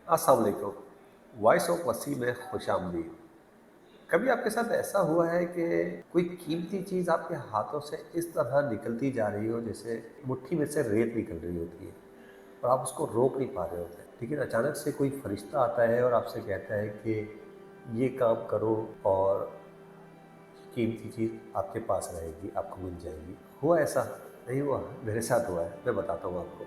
अस्सलाम वालेकुम। Voice of वसी में खुश आमदीद। कभी आपके साथ ऐसा हुआ है कि कोई कीमती चीज़ आपके हाथों से इस तरह निकलती जा रही हो जैसे मुट्ठी में से रेत निकल रही होती है और आप उसको रोक नहीं पा रहे होते, लेकिन अचानक से कोई फरिश्ता आता है और आपसे कहता है कि ये काम करो और कीमती चीज़ आपके पास रहेगी, आपको मिल जाएगी। हुआ ऐसा? नहीं हुआ? मेरे साथ हुआ है, मैं बताता हूँ आपको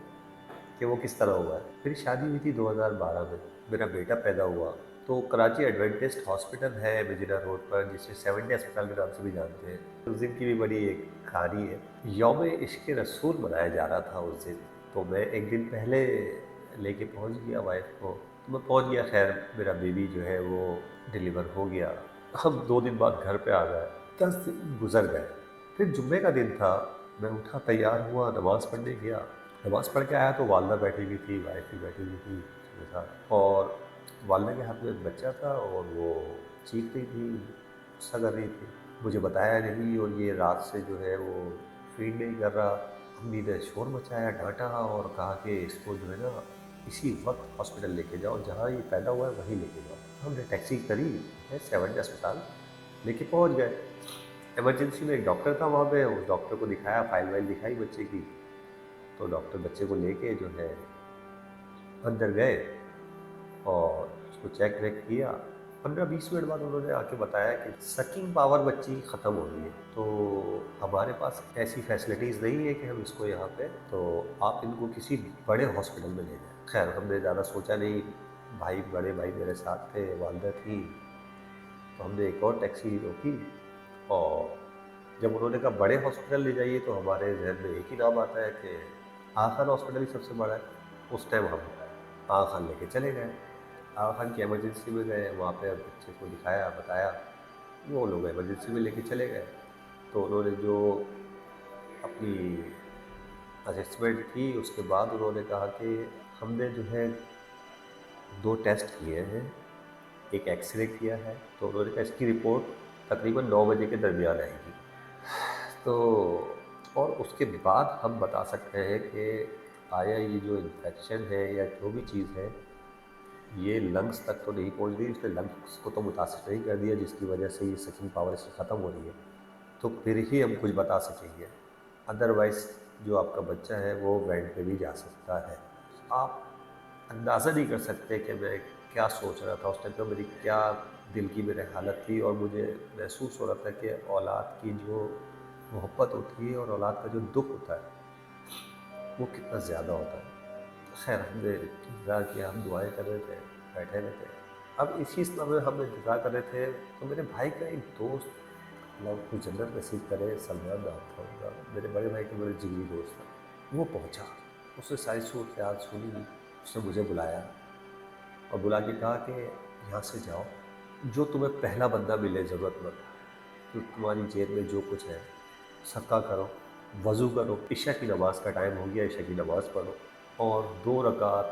कि वो किस तरह हुआ है। मेरी शादी हुई थी 2012 में, मेरा बेटा पैदा हुआ। तो कराची एडवेंटिस्ट हॉस्पिटल है मदीना रोड पर, जिसे 70 अस्पताल के नाम से भी जानते हैं। उस दिन की भी बड़ी एक कहानी है। यौम इश्क रसूल मनाया जा रहा था उस दिन, तो मैं एक दिन पहले लेके पहुंच गया वाइफ को। तो मैं पहुंच गया, खैर मेरा बेबी जो है वो डिलीवर हो गया। हम 2 दिन बाद घर पे आ गए। 10 दिन गुजर गए। फिर जुम्मे का दिन था, मैं उठा, तैयार हुआ, नमाज़ पढ़ने गया। नमाज़ पढ़ के आया तो वालदा बैठी हुई थी, वाइफ भी बैठी हुई थी मेरे साथ, और वालदा के हाथ में एक बच्चा था और वो चीख रही थी, गुस्सा कर रही थी। मुझे बताया नहीं और ये रात से जो है वो फीड नहीं कर रहा। अम्मी ने शोर मचाया, डांटा और कहा कि इसको जो है ना इसी वक्त हॉस्पिटल लेके जाओ, जहाँ ये पैदा हुआ है वहीं लेके जाओ। हमने टैक्सी करी है, 70 अस्पताल लेके पहुँच गए। इमरजेंसी में एक डॉक्टर था वहाँ पे, उस डॉक्टर को दिखाया, फाइल वाइल दिखाई बच्चे की। तो डॉक्टर बच्चे को लेके जो है अंदर गए और उसको चेक वेक किया। 15-20 मिनट बाद उन्होंने आके बताया कि सकिंग पावर बच्ची की ख़त्म हो गई है, तो हमारे पास ऐसी फैसिलिटीज़ नहीं है कि हम इसको यहाँ पे, तो आप इनको किसी बड़े हॉस्पिटल में ले जाएं। खैर हमने ज़्यादा सोचा नहीं, भाई, बड़े भाई मेरे साथ थे, वालदा थी, तो हमने एक और टैक्सी रोकी। और जब उन्होंने कहा बड़े हॉस्पिटल ले जाइए, तो हमारे जहन में एक ही नाम आता है कि आगा खान हॉस्पिटल ही सबसे बड़ा है। उस टाइम हम आगा खान लेके चले गए। आगा खान की इमरजेंसी में गए, वहाँ पे बच्चे को दिखाया, बताया, वो लोग इमरजेंसी में लेके चले गए। तो उन्होंने जो अपनी असेसमेंट की, उसके बाद उन्होंने कहा कि हमने जो है 2 टेस्ट किए हैं, एक एक्सरे किया है, तो उन्होंने कहा इसकी रिपोर्ट तकरीबन 9 बजे के दरमियान आएगी। तो और उसके बाद हम बता सकते हैं कि आया ये जो इन्फेक्शन है या जो भी चीज़ है, ये लंग्स तक तो नहीं पहुंच गई, उसने लंग्स को तो मुतासर नहीं कर दिया, जिसकी वजह से ये सकिंग पावर इसकी ख़त्म हो रही है। तो फिर ही हम कुछ बता सकेंगे, अदरवाइज़ जो आपका बच्चा है वो वेंट पे भी जा सकता है। आप अंदाज़ा नहीं कर सकते कि मैं क्या सोच रहा था उस टाइम पे, मेरी क्या दिल की मेरी हालत थी, और मुझे महसूस हो रहा था कि औलाद की जो मोहब्बत होती है और औलाद का जो दुख होता है वो कितना ज़्यादा होता है। तो खैर हमने इंतज़ार किया, हम दुआएं कर रहे थे, बैठे हुए थे। अब इसी समय में हम इंतज़ार कर रहे थे, तो मेरे भाई का एक दोस्त, अल्लाह उसको जन्नत नसीब करे, सलमान नाम था उनका, मेरे बड़े भाई का मेरे जिगरी दोस्त था, वो पहुंचा। उसने सारी सूरत हाल सुनी, उसने मुझे बुलाया और बुला के कहा कि यहाँ से जाओ, जो तुम्हें पहला बंदा मिले ज़रूरतमंद, तो तुम्हारी जेब में जो कुछ है सदका करो, वज़ू करो, इशा की नमाज़ का टाइम हो गया, इशा की नमाज़ पढ़ो और 2 रकात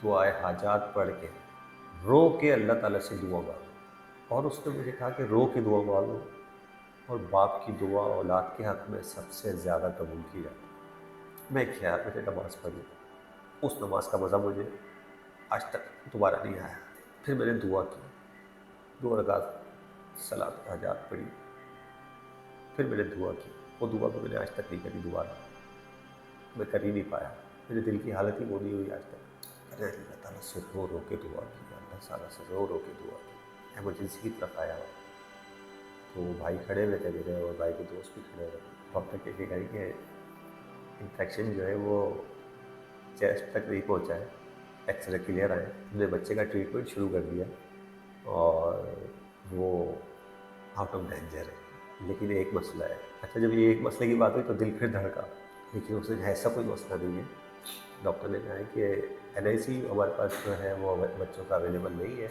दुआए हाजात पढ़ के रो के अल्लाह ताला से दुआ मांगो। और उसने मुझे कहा कि रो के दुआ मांगो, और बाप की दुआ औलाद के हक़ में सबसे ज़्यादा कबूल की जाती है। मैं ख्याल मैंने नमाज़ पढ़ी, उस नमाज का मज़ा मुझे आज तक दोबारा नहीं आया। फिर मैंने दुआ की, 2 रकात सलात हाजात पढ़ी, फिर मैंने दुआ की। वो दुआ भी मैंने आज तक नहीं करी दोबारा, मैं कर ही नहीं पाया। मेरे दिल की हालत ही वो नहीं हुई आज तक। अरे अल्लाह ताला से रो रो के दुआ की, अल्लाह ताला से रो रो के दुआ की। इमरजेंसी की तरफ आया हो तो भाई खड़े हुए थे मेरे, और भाई के दोस्त भी खड़े हुए थे। डॉक्टर के कहीं कि इन्फेक्शन जो है वो चेस्ट तक नहीं पहुंचा है, एक्सरे क्लियर आए, हमने बच्चे का ट्रीटमेंट शुरू कर दिया और वो आउट ऑफ डेंजर है। लेकिन एक मसला है। अच्छा, जब ये एक मसले की बात हुई तो दिल फिर धड़का, लेकिन उससे ऐसा कोई मसला नहीं है। डॉक्टर ने कहा है कि एनआईसी हमारे पास जो है वो बच्चों का अवेलेबल नहीं है,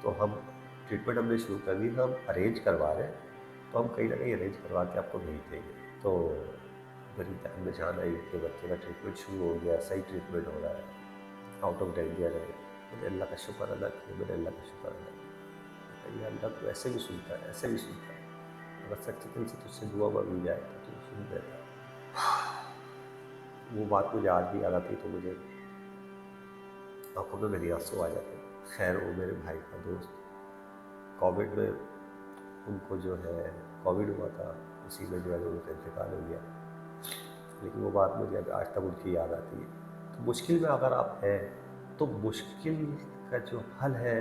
तो हम ट्रीटमेंट हमने शुरू कर दी, हम अरेंज करवा रहे हैं, तो हम कहीं ना कहीं अरेंज करवा के आपको भेज देंगे। तो मेरी जान में जान आई कि बच्चे का ट्रीटमेंट शुरू हो गया, सही ट्रीटमेंट हो रहा है, आउट ऑफ डेंजर है। मैंने अल्लाह का शुक्र अदा किया, मैंने अल्लाह का शुक्र अदा किया। ये अल्लाह तो ऐसे भी सुनता है, ऐसे भी सुनता है। अगर सच्चे दिल से तुझसे दुआ मांगी जाए तो तू सुन देता है। वो बात मुझे आज भी याद आती, तो मुझे आंखों में मेरी आंसू आ जाते हैं। खैर वो मेरे भाई का दोस्त, कोविड में उनको जो है कोविड हुआ था, उसी में जो है उनका इंतकाल हो गया। लेकिन वो बात मुझे अब आज तक उनकी याद आती है। तो मुश्किल में अगर आप हैं तो मुश्किल का जो हल है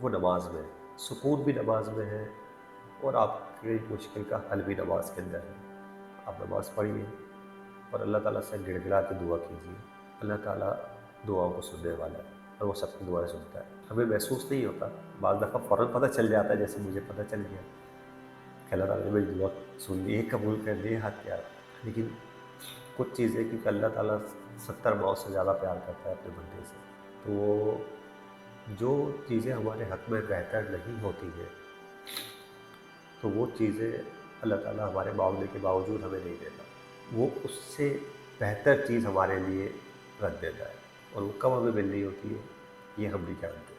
वो नमाज में है, सुकून भी नमाज में है, और आपकी मुश्किल का हल भी नमाज के अंदर है। आप नमाज पढ़िए और अल्लाह ताला से गिड़गिड़ा के दुआ कीजिए। अल्लाह ताला दुआओं को सुनने वाला है और वो सबकी दुआएं सुनता है। हमें महसूस नहीं होता, बाज़ दफ़ा फ़ौरन पता चल जाता है, जैसे मुझे पता चल गया कि अल्लाह ताला ने मेरी दुआ सुन ली है, कबूल कर ली है, हाथ प्यार। लेकिन कुछ चीज़ें, क्योंकि अल्लाह ताला 70 माओ से ज़्यादा प्यार करता है अपने बंदे से, तो वो जो चीज़ें हमारे हक़ में बेहतर नहीं होती हैं, तो वो चीज़ें अल्लाह ताला हमारे मांगने के बावजूद हमें नहीं देता। वो उससे बेहतर चीज़ हमारे लिए रख देता है, और वो कब हमें मिलनी होती है ये हम नहीं जानते,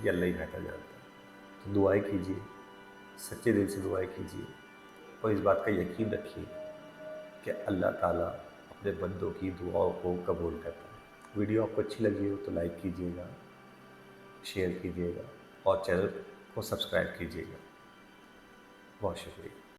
ये अल्लाह ही बेहतर जानता है। तो दुआएँ कीजिए, सच्चे दिल से दुआएँ कीजिए, और इस बात का यकीन रखिए कि अल्लाह ताला अपने बंदों की दुआओं को कबूल करता है। वीडियो आपको अच्छी लगी हो तो लाइक कीजिएगा, शेयर कीजिएगा, और चैनल को सब्सक्राइब कीजिएगा। बहुत शुक्रिया।